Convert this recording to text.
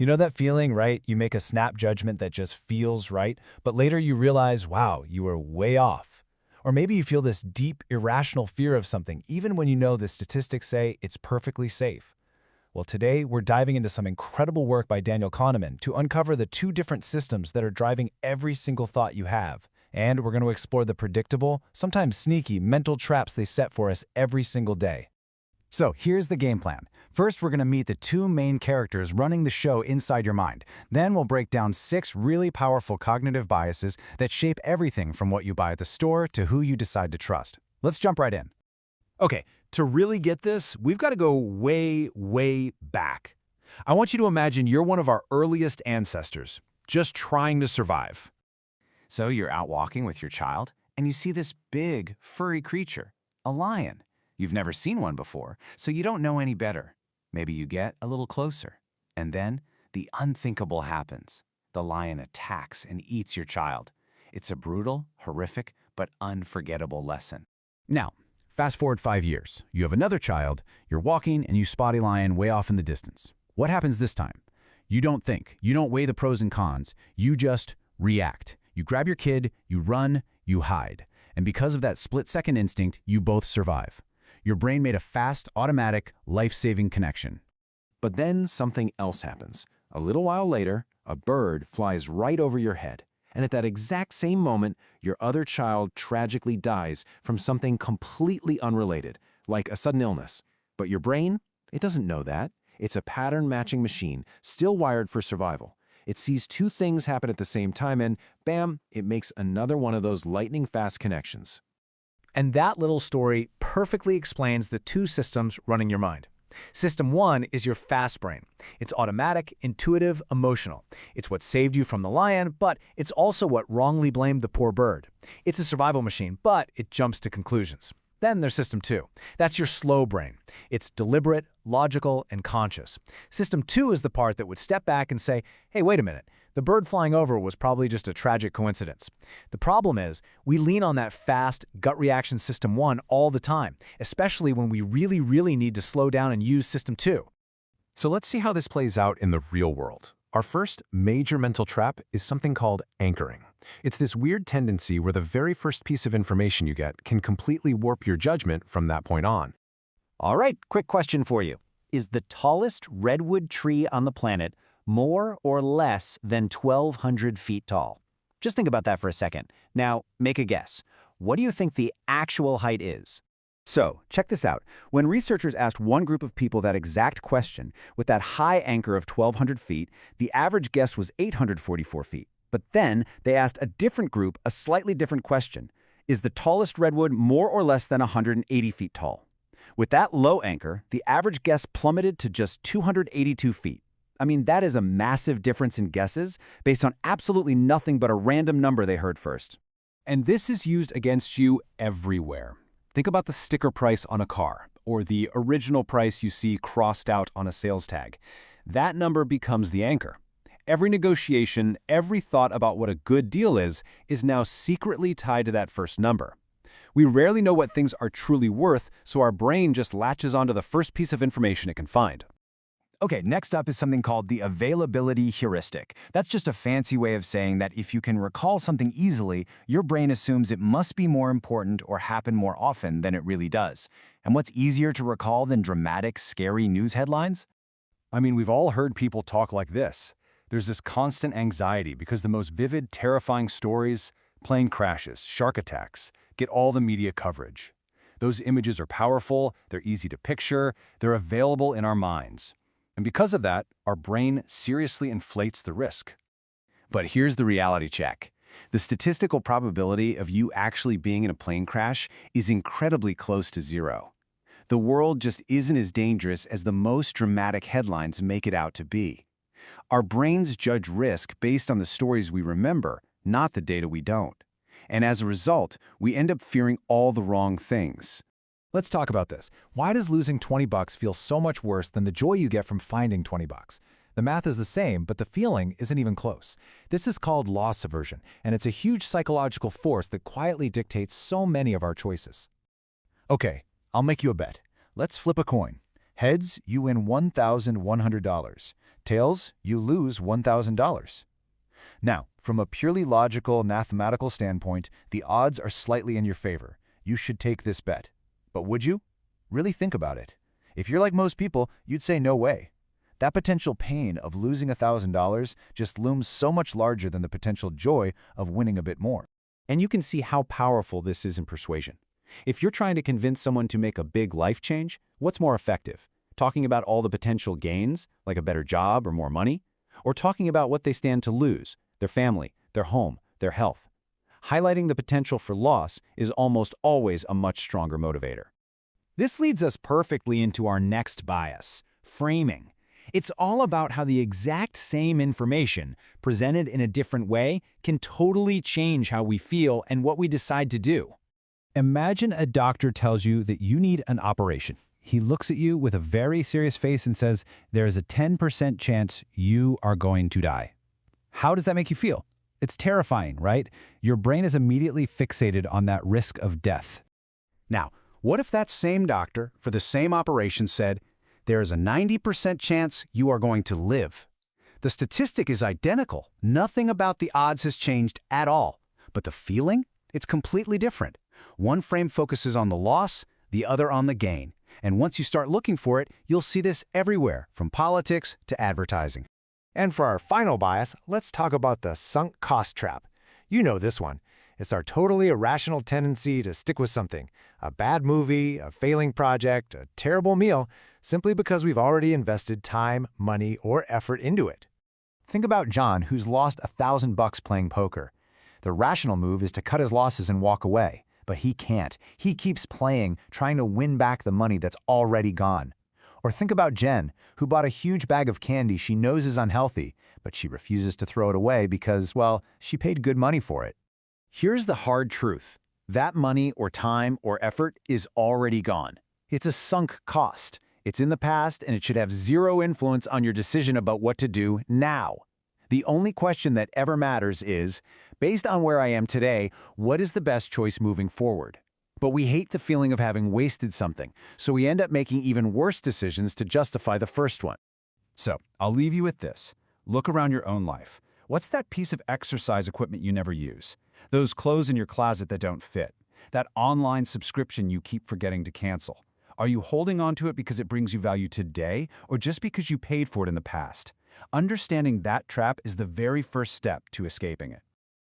You know that feeling, right? You make a snap judgment that just feels right, but later you realize, wow, you were way off. Or maybe you feel this deep, irrational fear of something, even when you know the statistics say it's perfectly safe. Well, today we're diving into some incredible work by Daniel Kahneman to uncover the two different systems that are driving every single thought you have. And we're going to explore the predictable, sometimes sneaky, mental traps they set for us every single day. So here's the game plan. First, we're going to meet the two main characters running the show inside your mind. Then we'll break down 6 really powerful cognitive biases that shape everything from what you buy at the store to who you decide to trust. Let's jump right in. Okay, to really get this, we've got to go way, way back. I want you to imagine you're one of our earliest ancestors, just trying to survive. So you're out walking with your child, and you see this big, furry creature, a lion. You've never seen one before, so you don't know any better. Maybe you get a little closer, and then the unthinkable happens. The lion attacks and eats your child. It's a brutal, horrific, but unforgettable lesson. Now, fast forward 5 years. You have another child, you're walking, and you spot a lion way off in the distance. What happens this time? You don't think, you don't weigh the pros and cons, you just react. You grab your kid, you run, you hide. And because of that split-second instinct, you both survive. Your brain made a fast, automatic, life-saving connection. But then something else happens. A little while later, a bird flies right over your head. And at that exact same moment, your other child tragically dies from something completely unrelated, like a sudden illness. But your brain, it doesn't know that. It's a pattern-matching machine, still wired for survival. It sees two things happen at the same time and, bam, it makes another one of those lightning-fast connections. And that little story perfectly explains the two systems running your mind. System 1 is your fast brain. It's automatic, intuitive, emotional. It's what saved you from the lion, but it's also what wrongly blamed the poor bird. It's a survival machine, but it jumps to conclusions. Then there's System 2. That's your slow brain. It's deliberate, logical, and conscious. System 2 is the part that would step back and say, hey, wait a minute. The bird flying over was probably just a tragic coincidence. The problem is, we lean on that fast, gut reaction System 1 all the time, especially when we really need to slow down and use System 2. So let's see how this plays out in the real world. Our first major mental trap is something called anchoring. It's this weird tendency where the very first piece of information you get can completely warp your judgment from that point on. All right, quick question for you. Is the tallest redwood tree on the planet more or less than 1,200 feet tall? Just think about that for a second. Now, make a guess. What do you think the actual height is? So, check this out. When researchers asked one group of people that exact question, with that high anchor of 1,200 feet, the average guess was 844 feet. But then, they asked a different group a slightly different question. Is the tallest redwood more or less than 180 feet tall? With that low anchor, the average guess plummeted to just 282 feet. I mean, that is a massive difference in guesses based on absolutely nothing but a random number they heard first. And this is used against you everywhere. Think about the sticker price on a car, or the original price you see crossed out on a sales tag. That number becomes the anchor. Every negotiation, every thought about what a good deal is now secretly tied to that first number. We rarely know what things are truly worth, so our brain just latches onto the first piece of information it can find. Okay, next up is something called the availability heuristic. That's just a fancy way of saying that if you can recall something easily, your brain assumes it must be more important or happen more often than it really does. And what's easier to recall than dramatic, scary news headlines? I mean, we've all heard people talk like this. There's this constant anxiety because the most vivid, terrifying stories, plane crashes, shark attacks, get all the media coverage. Those images are powerful, they're easy to picture, they're available in our minds. And because of that, our brain seriously inflates the risk. But here's the reality check. The statistical probability of you actually being in a plane crash is incredibly close to zero. The world just isn't as dangerous as the most dramatic headlines make it out to be. Our brains judge risk based on the stories we remember, not the data we don't. And as a result, we end up fearing all the wrong things. Let's talk about this. Why does losing 20 bucks feel so much worse than the joy you get from finding 20 bucks? The math is the same, but the feeling isn't even close. This is called loss aversion, and it's a huge psychological force that quietly dictates so many of our choices. Okay, I'll make you a bet. Let's flip a coin. Heads, you win $1,100. Tails, you lose $1,000. Now, from a purely logical, mathematical standpoint, the odds are slightly in your favor. You should take this bet. But would you? Really think about it. If you're like most people, you'd say no way. That potential pain of losing $1,000 just looms so much larger than the potential joy of winning a bit more. And you can see how powerful this is in persuasion. If you're trying to convince someone to make a big life change, what's more effective? Talking about all the potential gains, like a better job or more money? Or talking about what they stand to lose, their family, their home, their health? Highlighting the potential for loss is almost always a much stronger motivator. This leads us perfectly into our next bias, framing. It's all about how the exact same information, presented in a different way, can totally change how we feel and what we decide to do. Imagine a doctor tells you that you need an operation. He looks at you with a very serious face and says, there is a 10% chance you are going to die. How does that make you feel? It's terrifying, right? Your brain is immediately fixated on that risk of death. Now, what if that same doctor, for the same operation, said, there is a 90% chance you are going to live? The statistic is identical. Nothing about the odds has changed at all. But the feeling? It's completely different. One frame focuses on the loss, the other on the gain. And once you start looking for it, you'll see this everywhere, from politics to advertising. And for our final bias, let's talk about the sunk cost trap. You know this one. It's our totally irrational tendency to stick with something, a bad movie, a failing project, a terrible meal, simply because we've already invested time, money, or effort into it. Think about John, who's lost $1,000 playing poker. The rational move is to cut his losses and walk away. But he can't. He keeps playing, trying to win back the money that's already gone. Or think about Jen, who bought a huge bag of candy she knows is unhealthy, but she refuses to throw it away because, well, she paid good money for it. Here's the hard truth. That money or time or effort is already gone. It's a sunk cost. It's in the past, and it should have zero influence on your decision about what to do now. The only question that ever matters is, based on where I am today, what is the best choice moving forward? But we hate the feeling of having wasted something, so we end up making even worse decisions to justify the first one. So, I'll leave you with this. Look around your own life. What's that piece of exercise equipment you never use? Those clothes in your closet that don't fit? That online subscription you keep forgetting to cancel? Are you holding on to it because it brings you value today, or just because you paid for it in the past? Understanding that trap is the very first step to escaping it.